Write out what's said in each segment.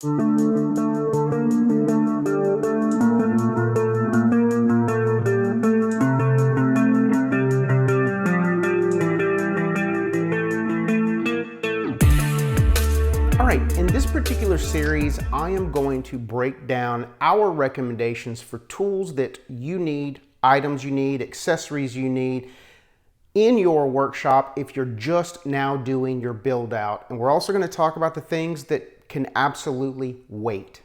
All right, in this particular series, I am going to break down our recommendations for tools that you need, items you need, accessories you need in your workshop if you're just now doing your build out. And we're also going to talk about the things that can absolutely wait.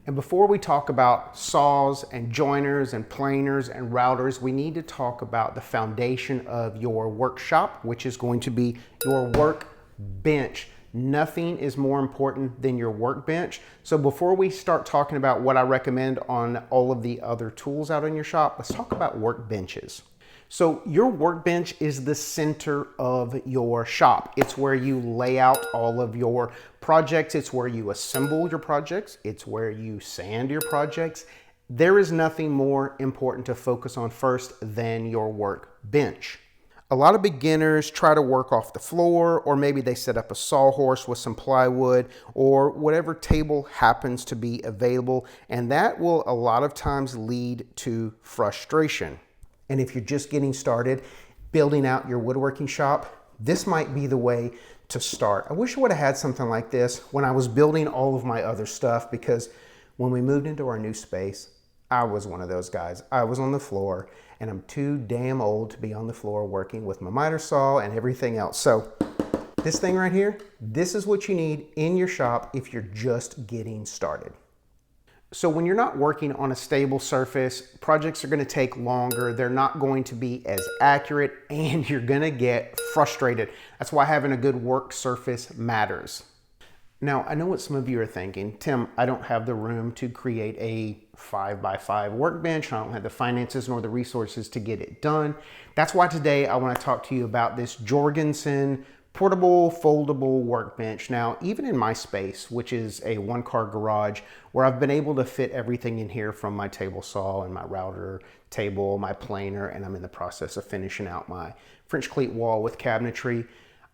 And before we talk about saws and joiners and planers and routers, we need to talk about the foundation of your workshop, which is going to be your workbench. Nothing is more important than your workbench. So before we start talking about what I recommend on all of the other tools out in your shop, let's talk about workbenches. So your workbench is the center of your shop. It's where you lay out all of your projects. It's where you assemble your projects. It's where you sand your projects. There is nothing more important to focus on first than your workbench. A lot of beginners try to work off the floor, or maybe they set up a sawhorse with some plywood or whatever table happens to be available, and that will a lot of times lead to frustration. And if you're just getting started building out your woodworking shop, this might be the way to start. I wish I would have had something like this when I was building all of my other stuff, because when we moved into our new space, I was one of those guys. I was on the floor, and I'm too damn old to be on the floor working with my miter saw and everything else. So this thing right here, this is what you need in your shop if you're just getting started. So when you're not working on a stable surface, projects are going to take longer, they're not going to be as accurate, and you're going to get frustrated. That's why having a good work surface matters. Now, I know what some of you are thinking. Tim, I don't have the room to create a 5x5 workbench. I don't have the finances nor the resources to get it done. That's why today I want to talk to you about this Jorgensen portable foldable workbench. Now, even in my space, which is a one-car garage, where I've been able to fit everything in here from my table saw and my router table, my planer, and I'm in the process of finishing out my French cleat wall with cabinetry,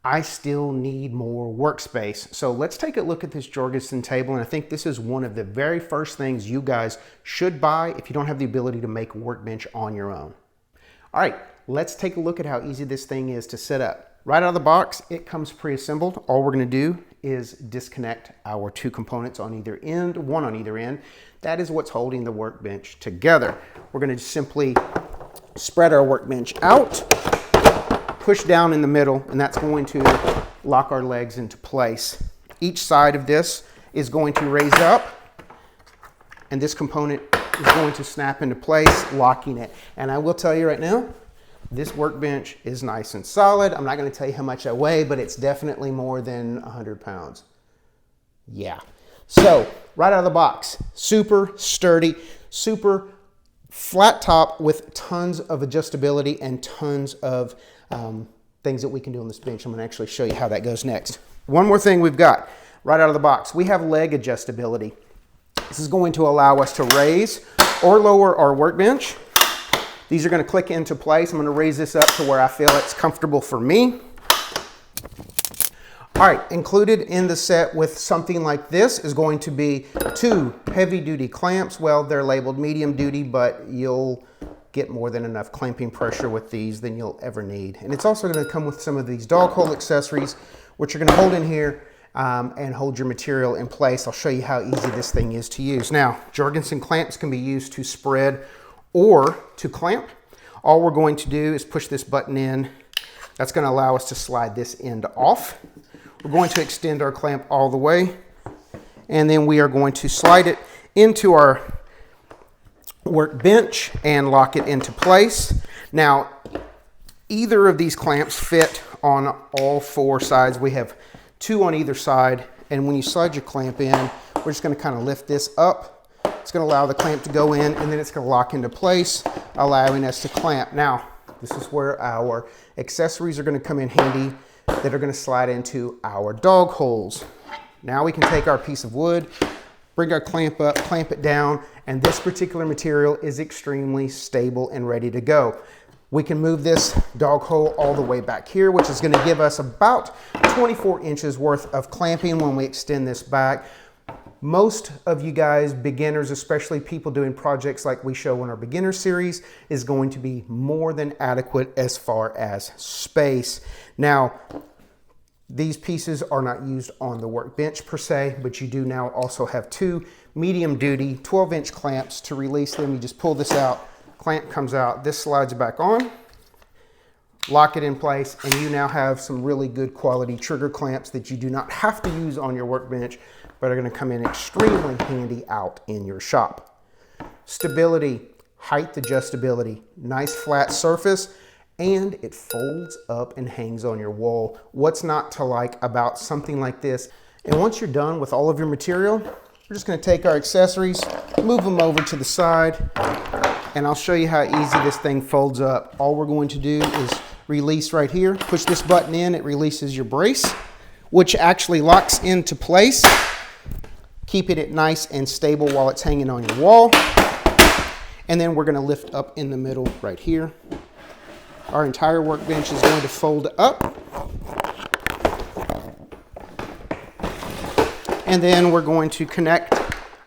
I still need more workspace. So let's take a look at this Jorgensen table, and I think this is one of the very first things you guys should buy if you don't have the ability to make a workbench on your own. All right, let's take a look at how easy this thing is to set up. Right out of the box, it comes pre-assembled. All we're gonna do is disconnect our two components on either end, one on either end. That is what's holding the workbench together. We're gonna simply spread our workbench out, push down in the middle, and that's going to lock our legs into place. Each side of this is going to raise up, and this component is going to snap into place, locking it. And I will tell you right now, this workbench is nice and solid. I'm not going to tell you how much I weigh, but it's definitely more than 100 pounds. Yeah. So right out of the box, super sturdy, super flat top with tons of adjustability and tons of things that we can do on this bench. I'm going to actually show you how that goes next. One more thing we've got right out of the box. We have leg adjustability. This is going to allow us to raise or lower our workbench. These are going to click into place. I'm going to raise this up to where I feel it's comfortable for me. All right, included in the set with something like this is going to be two heavy-duty clamps. Well, they're labeled medium duty, but you'll get more than enough clamping pressure with these than you'll ever need. And it's also going to come with some of these dog hole accessories, which you're going to hold in here and hold your material in place. I'll show you how easy this thing is to use. Now, Jorgensen clamps can be used to spread or to clamp. All we're going to do is push this button in. That's going to allow us to slide this end off. We're going to extend our clamp all the way, and then we are going to slide it into our workbench and lock it into place. Now, either of these clamps fit on all four sides. We have two on either side, and when you slide your clamp in, we're just going to kind of lift this up. It's going to allow the clamp to go in, and then it's going to lock into place, allowing us to clamp. Now, this is where our accessories are going to come in handy that are going to slide into our dog holes. Now we can take our piece of wood, bring our clamp up, clamp it down, and this particular material is extremely stable and ready to go. We can move this dog hole all the way back here, which is going to give us about 24 inches worth of clamping when we extend this back. most of you guys, beginners, especially people doing projects like we show in our beginner series, is going to be more than adequate as far as space. Now, these pieces are not used on the workbench per se, but you do now also have two medium duty 12-inch clamps to release them. You just pull this out, clamp comes out, this slides back on, lock it in place, and you now have some really good quality trigger clamps that you do not have to use on your workbench, but are going to come in extremely handy out in your shop. Stability, height adjustability, nice flat surface, and it folds up and hangs on your wall. What's not to like about something like this? And once you're done with all of your material, we're just going to take our accessories, move them over to the side, and I'll show you how easy this thing folds up. All we're going to do is release right here, push this button in, it releases your brace, which actually locks into place, keeping it nice and stable while it's hanging on your wall. And then we're going to lift up in the middle right here. Our entire workbench is going to fold up. And then we're going to connect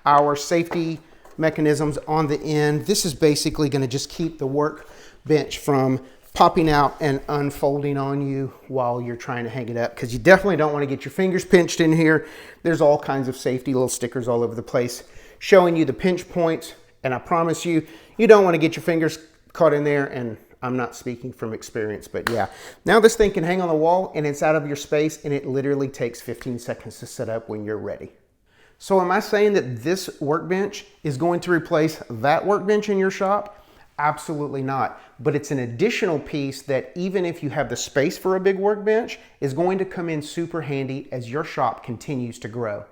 our safety mechanisms on the end. This is basically going to just keep the workbench from popping out and unfolding on you while you're trying to hang it up, because you definitely don't want to get your fingers pinched in here. There's all kinds of safety little stickers all over the place showing you the pinch points, and I promise you, you don't want to get your fingers caught in there, and I'm not speaking from experience, but yeah. Now this thing can hang on the wall and it's out of your space, and it literally takes 15 seconds to set up when you're ready. So am I saying that this workbench is going to replace that workbench in your shop? Absolutely not. But it's an additional piece that, even if you have the space for a big workbench, is going to come in super handy as your shop continues to grow.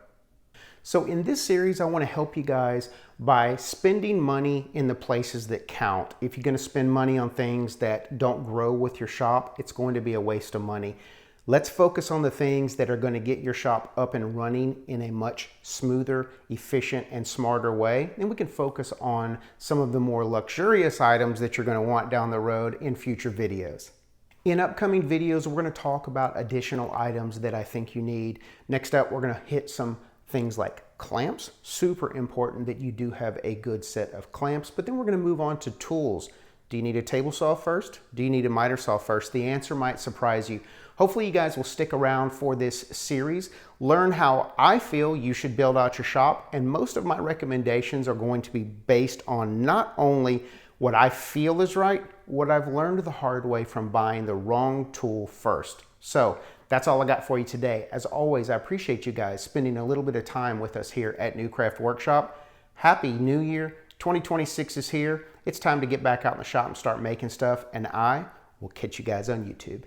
So in this series, I want to help you guys by spending money in the places that count. If you're going to spend money on things that don't grow with your shop, it's going to be a waste of money. Let's focus on the things that are going to get your shop up and running in a much smoother, efficient, and smarter way. And we can focus on some of the more luxurious items that you're going to want down the road in future videos. In upcoming videos, we're going to talk about additional items that I think you need. Next up, we're going to hit some things like clamps. Super important that you do have a good set of clamps. But then we're going to move on to tools. Do you need a table saw first? Do you need a miter saw first? The answer might surprise you. Hopefully you guys will stick around for this series, learn how I feel you should build out your shop, and most of my recommendations are going to be based on not only what I feel is right, what I've learned the hard way from buying the wrong tool first. So that's all I got for you today. As always, I appreciate you guys spending a little bit of time with us here at New Craft Workshop. Happy New Year. 2026 is here. It's time to get back out in the shop and start making stuff, and I will catch you guys on YouTube.